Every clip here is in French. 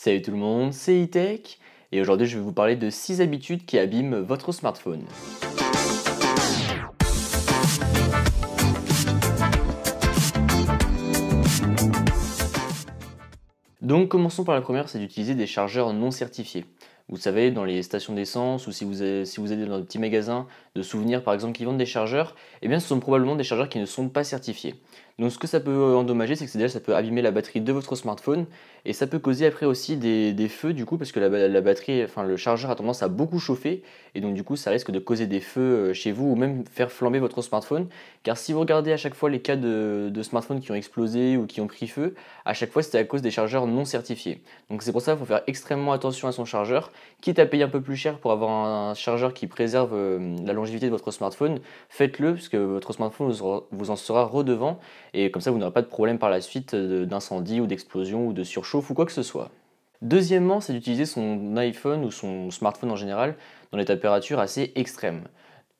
Salut tout le monde, c'est E-Tech et aujourd'hui je vais vous parler de 6 habitudes qui abîment votre smartphone. Donc commençons par la première, c'est d'utiliser des chargeurs non certifiés. Vous savez, dans les stations d'essence ou si vous allez dans un petit magasin de souvenirs par exemple qui vendent des chargeurs, eh bien ce sont probablement des chargeurs qui ne sont pas certifiés. Donc ce que ça peut endommager, c'est que déjà ça peut abîmer la batterie de votre smartphone et ça peut causer après aussi des feux du coup parce que la batterie, enfin le chargeur a tendance à beaucoup chauffer et donc du coup ça risque de causer des feux chez vous ou même faire flamber votre smartphone. Car si vous regardez à chaque fois les cas de smartphones qui ont explosé ou qui ont pris feu, à chaque fois c'était à cause des chargeurs non certifiés. Donc c'est pour ça qu'il faut faire extrêmement attention à son chargeur. Quitte à payer un peu plus cher pour avoir un chargeur qui préserve la longévité de votre smartphone, faites-le puisque votre smartphone vous en sera redevant et comme ça vous n'aurez pas de problème par la suite d'incendie ou d'explosion ou de surchauffe ou quoi que ce soit. Deuxièmement, c'est d'utiliser son iPhone ou son smartphone en général dans des températures assez extrêmes.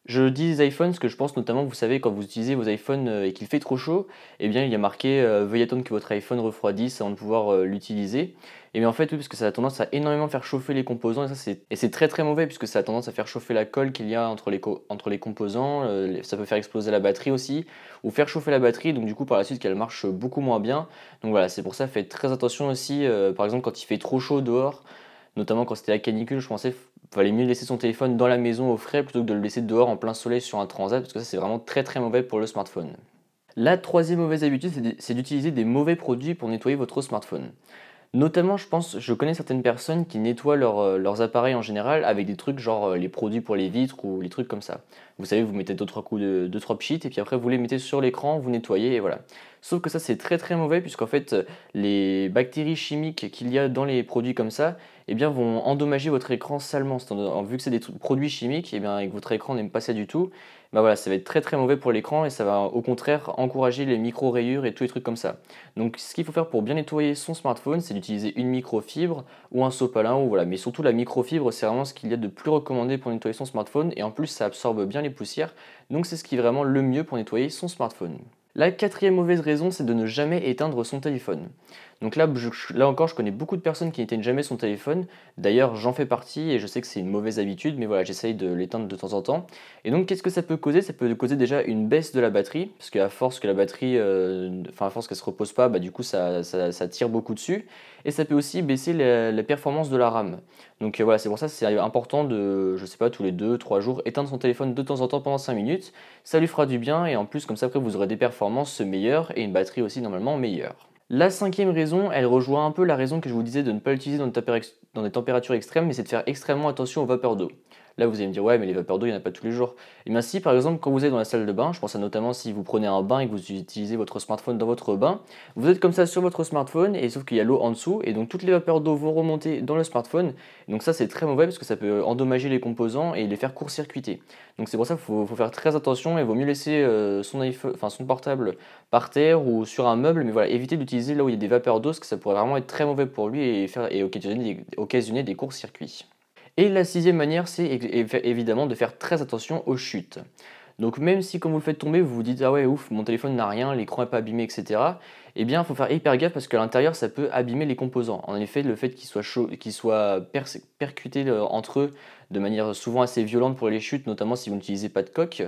Je dis les iPhones parce que je pense notamment, vous savez, quand vous utilisez vos iPhones et qu'il fait trop chaud, eh bien il y a marqué veuillez attendre que votre iPhone refroidisse avant de pouvoir l'utiliser. Et bien en fait, oui, parce que ça a tendance à énormément faire chauffer les composants et c'est très très mauvais puisque ça a tendance à faire chauffer la colle qu'il y a entre les composants. Ça peut faire exploser la batterie aussi ou faire chauffer la batterie, donc du coup par la suite qu'elle marche beaucoup moins bien. Donc voilà, c'est pour ça, faites très attention aussi, par exemple quand il fait trop chaud dehors. Notamment quand c'était la canicule, je pensais qu'il fallait mieux laisser son téléphone dans la maison au frais plutôt que de le laisser dehors en plein soleil sur un transat parce que ça c'est vraiment très très mauvais pour le smartphone. La troisième mauvaise habitude, c'est d'utiliser des mauvais produits pour nettoyer votre smartphone. Notamment, je connais certaines personnes qui nettoient leurs appareils en général avec des trucs genre les produits pour les vitres ou les trucs comme ça. Vous savez, vous mettez 2-3 coups de 2-3 pchit et puis après vous les mettez sur l'écran, vous nettoyez et voilà. Sauf que ça c'est très très mauvais puisqu'en fait les bactéries chimiques qu'il y a dans les produits comme ça, eh bien vont endommager votre écran salement. Vu que c'est des produits chimiques, eh bien, et que votre écran n'aime pas ça du tout, bah voilà, ça va être très très mauvais pour l'écran et ça va au contraire encourager les micro-rayures et tous les trucs comme ça. Donc ce qu'il faut faire pour bien nettoyer son smartphone, c'est d'utiliser une microfibre ou un sopalin, ou voilà. Mais surtout la microfibre, c'est vraiment ce qu'il y a de plus recommandé pour nettoyer son smartphone et en plus ça absorbe bien les poussières. Donc c'est ce qui est vraiment le mieux pour nettoyer son smartphone. La quatrième mauvaise raison, c'est de ne jamais éteindre son téléphone. Donc là encore, je connais beaucoup de personnes qui n'éteignent jamais son téléphone. D'ailleurs, j'en fais partie et je sais que c'est une mauvaise habitude, mais voilà, j'essaye de l'éteindre de temps en temps. Et donc, qu'est-ce que ça peut causer? Ça peut causer déjà une baisse de la batterie, parce qu'à force que la batterie, à force qu'elle se repose pas, bah, du coup, ça tire beaucoup dessus. Et ça peut aussi baisser la performance de la RAM. Donc voilà, c'est pour ça que c'est important de, je sais pas, tous les 2-3 jours, éteindre son téléphone de temps en temps pendant 5 minutes. Ça lui fera du bien et en plus, comme ça, après, vous aurez des performances meilleures et une batterie aussi normalement meilleure. La cinquième raison, elle rejoint un peu la raison que je vous disais de ne pas l'utiliser dans des températures extrêmes, mais c'est de faire extrêmement attention aux vapeurs d'eau. Là, vous allez me dire, ouais, mais les vapeurs d'eau, il n'y en a pas tous les jours. Et bien si, par exemple, quand vous êtes dans la salle de bain, je pense à notamment si vous prenez un bain et que vous utilisez votre smartphone dans votre bain, vous êtes comme ça sur votre smartphone, et sauf qu'il y a l'eau en dessous, et donc toutes les vapeurs d'eau vont remonter dans le smartphone. Et donc ça, c'est très mauvais parce que ça peut endommager les composants et les faire court-circuiter. Donc c'est pour ça qu'il faut faire très attention, et il vaut mieux laisser son portable par terre ou sur un meuble, mais voilà, évitez d'utiliser là où il y a des vapeurs d'eau, parce que ça pourrait vraiment être très mauvais pour lui et occasionner des courts-circuits. Et la sixième manière, c'est évidemment de faire très attention aux chutes. Donc même si quand vous le faites tomber, vous vous dites «Ah ouais ouf, mon téléphone n'a rien, l'écran n'est pas abîmé, etc.», eh bien il faut faire hyper gaffe parce qu'à l'intérieur ça peut abîmer les composants. En effet, le fait qu'ils soient percutés entre eux de manière souvent assez violente pour les chutes, notamment si vous n'utilisez pas de coque,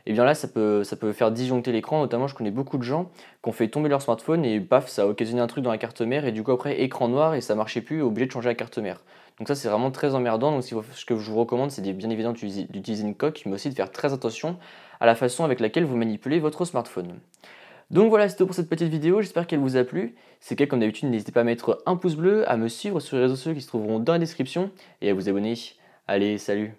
eh bien là ça peut faire disjoncter l'écran. Notamment je connais beaucoup de gens qui ont fait tomber leur smartphone et paf, ça a occasionné un truc dans la carte mère et du coup après écran noir et ça marchait plus, obligé de changer la carte mère. Donc ça c'est vraiment très emmerdant, donc ce que je vous recommande c'est bien évidemment d'utiliser une coque, mais aussi de faire très attention à la façon avec laquelle vous manipulez votre smartphone. Donc voilà, c'est tout pour cette petite vidéo, j'espère qu'elle vous a plu. Si c'est le cas, comme d'habitude, n'hésitez pas à mettre un pouce bleu, à me suivre sur les réseaux sociaux qui se trouveront dans la description et à vous abonner. Allez, salut!